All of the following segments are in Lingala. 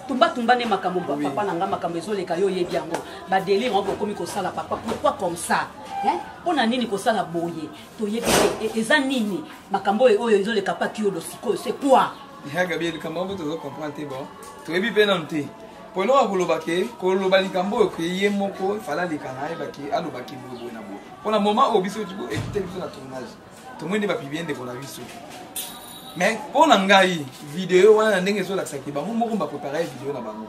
tumba ne makambo papa nanga makambo ezoleka yo yebi yango ba délire on komi ko sala papa pourquoi comme ça hein pona nini ko sala boye to yebi eza nini makambo oyo ezoleka pa ki odo siko c'est quoi ya Gabriel kambo to comprendre bon to yebi penante pono akoloba ke koloba likambo ko ye moko fala likana ebaki aloba ki boye na boye pona moment au biso tu éviter biso na tournage to mwende ba pibiende ko na biso. Mais pour ngai vidéo wana ndenge zo la saki bango moko ba préparer vidéo na bango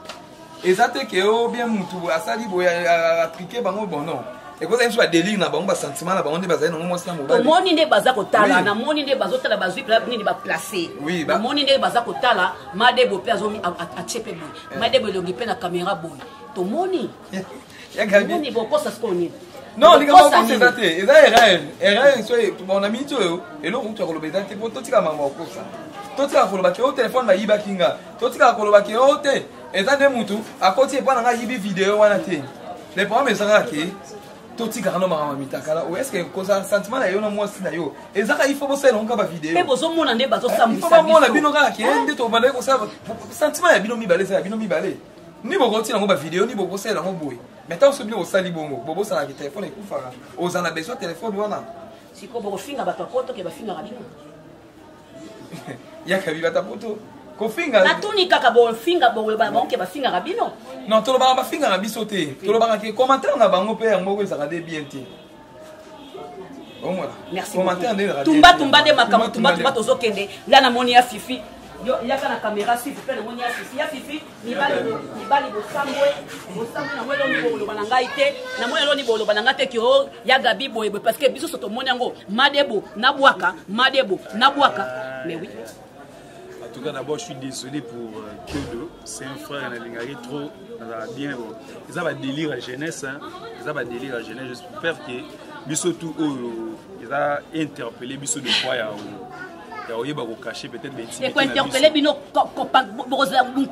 ezate ke o bien mutu asali boya atriquer bango bon non et quoi ça soit délire na bango ba sentiment na bango nde bazali na mwasi na mobali to moni nde baza ko tala na moni nde bazotala bazwi pla nini ba placer na moni nde baza ko tala madebo pe azomi a chepe boy madebo longi pe na caméra boy to moni ya gabi moni boko ça se connaît. Non, les gars, c'est ça. Et ça, erreur, soit mon ami, tu et l'autre, tu as le bédant, tu as la maman pour ça. Toi, tu as le téléphone, la Iba Kinga. Toi, tu as le hôtel. Et ça, des moutons, à côté, pas dans la vidéo, les problèmes, c'est ça qui toi, tu as le maman, ou est-ce que ça sentiment là, il y a moi, c'est là, et ça, il faut bosser dans la vidéo. Mais vous avez un bateau, ça il faut pas moi, la binoga qui est de ton balai, ça, sentiment, la binomi balai, c'est binomi balai. Ni beaucoup de la vidéo, ni beaucoup de la vidéo. Maintenant, on se dit au salibongo, bobo ça la téléphone et koufara. Aux en a besoin téléphone voilà. Si ko bo finga ba poto ke ba finga rabino. Ya kabi ba poto. Ko finga. Na tuni kaka bo finga bo ba ke ba finga rabino. Non, to lo ba finga rabiso te. To lo ba ke commentaire na bango pe yango ça radé bien te. Au moins. Merci. Commentaire de radio. Tumba de makambo tumba to zokende. Là na moni ya fifi. Yo ya kana caméra s'il vous plaît le moni ya fifi ni bali bo sambwe na mwelo ni bolo bananga ite na mwelo ni bolo bananga te ki o ya gabi boye parce que biso soto moni yango madebo na bwaka mais oui. En tout cas d'abord je suis désolé pour Kyodo, c'est un frère na lingari trop bien bon. Ça va délire à jeunesse hein. Ça va délire à jeunesse j'espère que biso tout il va interpeller biso de quoi ya peut-être et quoi interpeller bino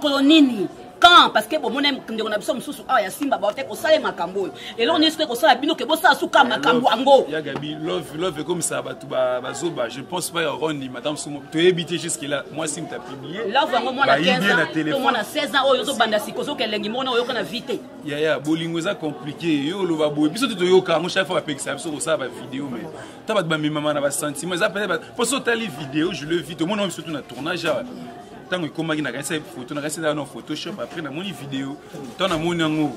kolonini quand parce que bon mon aime on a besoin mususu ah ya simba ba te ko sala makambo et là on est ko sala bino ke bo sa suka makambo ango ya gabi love comme ça ba tout ba zoba je pense pas rondi madame sumo to éviter jusque là moi si m'ta publié love ango moi na 15 ans to moi na 16 ans oyo zo banda sikozo ke lengi mona oyo kana vite ya bolingo za compliqué yo lo ba boy biso to yo ka ngo chaque fois ba pekisa biso ko ça ba vidéo mais ta ba ba mama na ba sentiment ça peut-être pour ça tali vidéo je le vis tout monde surtout na tournage tant que comme na kasa photo na kasa na Photoshop après na moni vidéo tant na moni ngo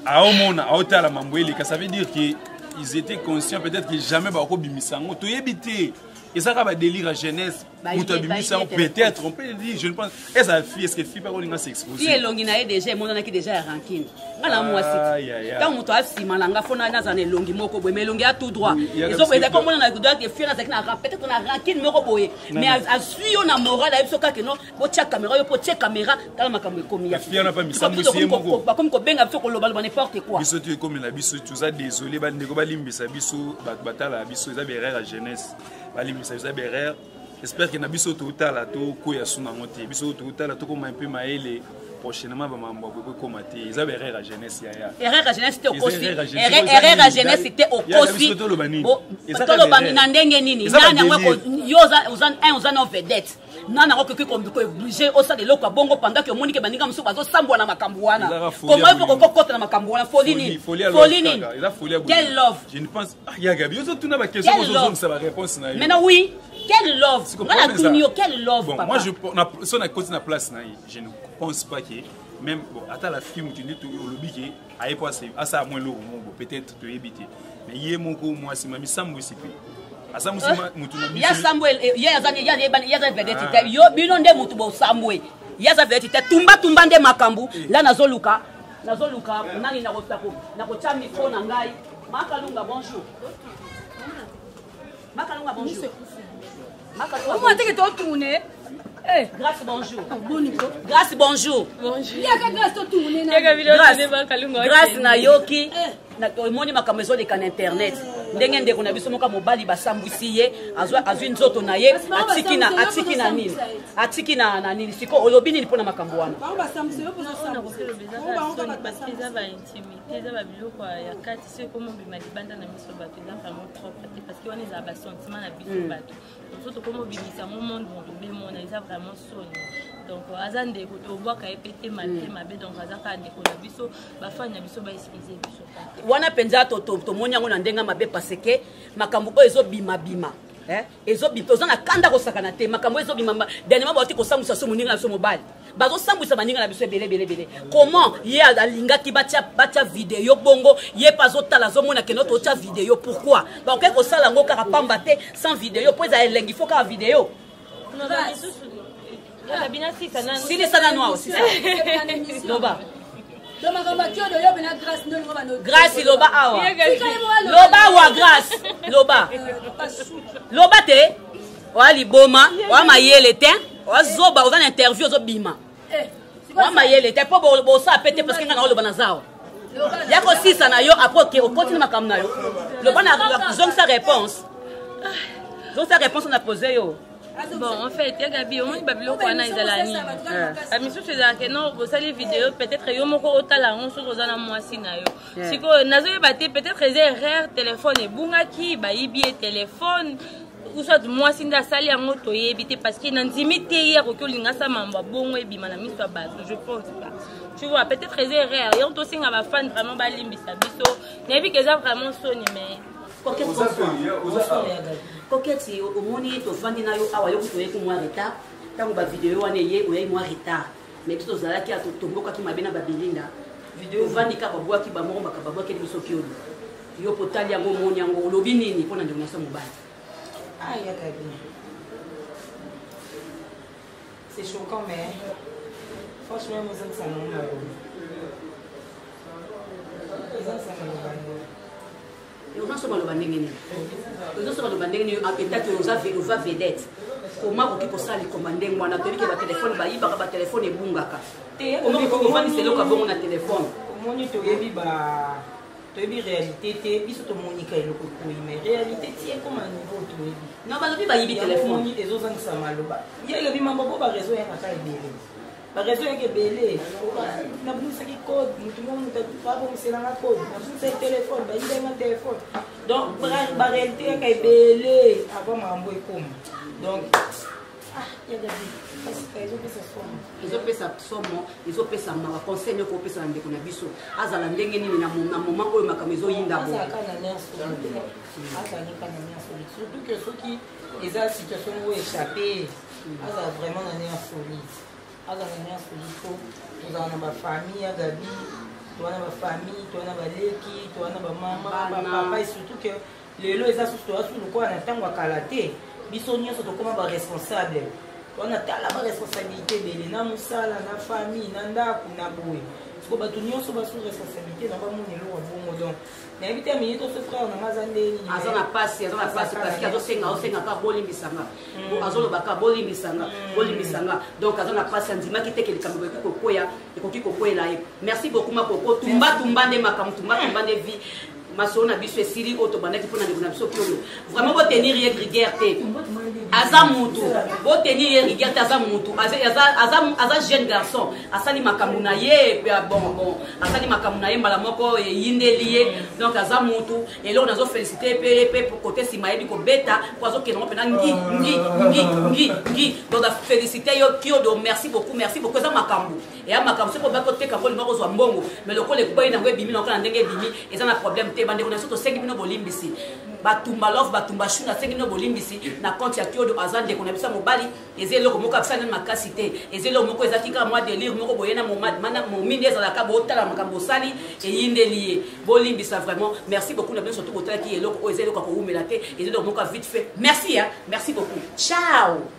a au mona a hôtel la mambweli ça veut dire que ils étaient conscients peut-être que jamais ba ko bimisa ngo to yebité et ça va délire à jeunesse peut-être on peut dire je ne pense est-ce que fille pas qu'on s'exposer fille longi na déjà mon na ki déjà rancune ngana moi si tant muto afima langa fona na zane longi moko boye mais longi a tout droit ils ont peut-être comme on a droit que fille na peut-être on a rancune moko boye mais a suyo na moral a biso ka que non bo tia caméra yo po tia caméra kala makambo ekomi ya fille na pas misambo si moko ba comme ko benga biso ko loba n'importe quoi biso tu comme la biso tu ça désolé ba ndeko ba limbisa biso batala biso za berère à jeunesse ba limbisa biso berère. J'espère que na biso total la to ko ya suna ngote biso total la to ko un peu maele prochainement ba mambo ko komate ils avaient erreur à jeunesse ya erreur à jeunesse c'était au kosi erreur à jeunesse c'était au kosi to lo bani na ndenge nini nani ngwe ko yoza uzan no vedette nana ko ko obligé au ça de loko bongo pendant que monique baninga muso bazo sambwa na makambo wana comment il faut ko kota na makambo wana folie quel love je ne pense ya gabi yo tout na ba question aux ça va réponse na mais non oui quel love quel love bon, papa moi je si on a continué la place je ne pense pas que même bon attends la film tu dis au lobby qui a pas à ça moins lourd peut-être te éviter mais yé mon ko moi c'est mami sambu sipi asa musima mutu na biso ya Samuel ya za vedette yo bino nde mutu bo Samuel ya za vedette tumba nde makambu la nazoluka nani na kotako na kocha micro na ngai makalunga bonjour Comment est-ce que tu as tourné? Grâce bonjour. Grâce bonjour. Grâce na yoki na moni makambo de kan internet. Ndenge ndeko na biso moka mobali basambwisi ye azwi nzoto na ye atiki na nini siko olobi nini pona makambo wana. donc azande ko to boka epete mabe donc azaka ndeko na biso bafanya biso ba excuse biso wana penza to monyango na ndenga mabe parce que makambo oyo ezobima bima ezobima ozana kanda kosakana te makambo ezobima dernièrement ba oti kosambusa so moninga na so mobali bazo sambusa baninga na biso belé comment ye alingaki batia vidéo bongo ye pazotala zomona ke notre tia vidéo pourquoi ba ko ko sala ngo kaka pamba te sans vidéo po za elengi faut ka vidéo sili sana noa aussi loba grâce loba awa loba wa grâce loba te wa liboma wa mayele te wa zoba ozana interview ozobima wa mayele te po bo sa pété parce que ngana loba na zawa yako sisa na yo après au continue makam na yo loba na zone sa réponse on a posé yo. Bon, en fait, il y a Gabi, au moins, Babylon, on a des alani. La mission, c'est que non, vous savez, vidéo, peut-être, il y a un talent, on se pose à moi, si si que Nazo est peut-être, il y a un téléphone, et Bungaki, Baïbi, téléphone, ou soit moi, si la salle, on a évité parce qu'il y a une intimité hier, au Kolinga, ça m'a bon, et bien, mis sur base, je pense pas. Tu vois, peut-être, il y a un rare, et on te signe à ma fan, vraiment, Balimbi, ça, biso, il y a vu que ça vraiment sonné, mais. Coquette, au moni, to fandi na yo awa yo kutoye ku moi retard. Tango ba vidéo wane ye oye moi retard. Mais tout ozala ki atomboka ki mabena ba belinda. Vidéo vandi ka babwa ki ba momba ka babwa ki biso ki odo. Yo potali yango moni yango lobi nini pona ndongo na mobali. Ah ya kabi. C'est choquant mais franchement moi ça non Nous sommes le banding. Nous sommes le banding. Peut-être que nous avons vedette. Comment vous pouvez ça les commander moi? On a tenu que votre téléphone va y avoir votre téléphone et bungaka. Comment vous pouvez faire c'est là qu'on a téléphone? Comment tu es tu es réalité tu biso to monika eloko ko mais réalité ti e comment niveau to e non ba lobi ba yibi téléphone ni ezo zang sa maloba ye lobi mambo ba réseau ya ka ebele ba réseau ya ebele na busa ki code mutu mo mutu fa bo misela na code na busa téléphone ba yibe na téléphone donc ba réalité ya ka ebele avant mambo e comme donc ya gabi ils ont fait ça somme ils ont fait ça ma conseil ne faut pas ça ndeko na biso azala ndenge nini na moment oyo makamezo yinda bo surtout que ceux qui les a situation où échapper azala vraiment na néant solide azala na néant solide faut nous avons ma famille à Gabi toi na ma famille toi na baleki toi na ba maman papa et surtout que les lois les associations sur le quoi na tango kalaté biso nyonso to comment ba responsable on a la responsabilité de na musala na famille na ndako na boye parce que bato nyonso ba sous responsabilité na ba moni lo wa bongo donc na éviter minute ce frère na mazandeni azana passe parce que azosenga ka bolimbisanga azolo baka bolimbisanga donc azana passe ndima kiteke likambo ko koya ekoki ko koela ye merci beaucoup makoko tumba nde makam tumba nde vie masona biso esili auto bandaki pona ndeko biso kiolo vraiment bo tenir ye griguerre te azamutu bo tenir ye griguerre te azamutu aza jeune garçon asali makambu na ye bon asali makambu na ye mbala moko yindeli ye donc azamutu et là on azo féliciter pe pour côté simayebi ko beta ko azo kenongo pena ngi donc féliciter yo kiolo merci beaucoup za makambu et a makambu c'est pour ba côté kaboli moko zo mbongo mais le ko le boy na ngwe bimi na ko na ndenge bimi eza na problème bande ko na soto 5 bino bolimbisi batumba love batumba shuna 5 bino bolimbisi na compte ya kiodo azande ko na bisa mobali ezelo ko moko abisa na makasite ezelo moko ezatika moi délire moko boyena mana mo mini ezala ka botala makambo sali et yindelié bolimbisa vraiment merci beaucoup na bien surtout botala ki eloko ezelo ko umela te ezelo moko vite fait merci beaucoup ciao.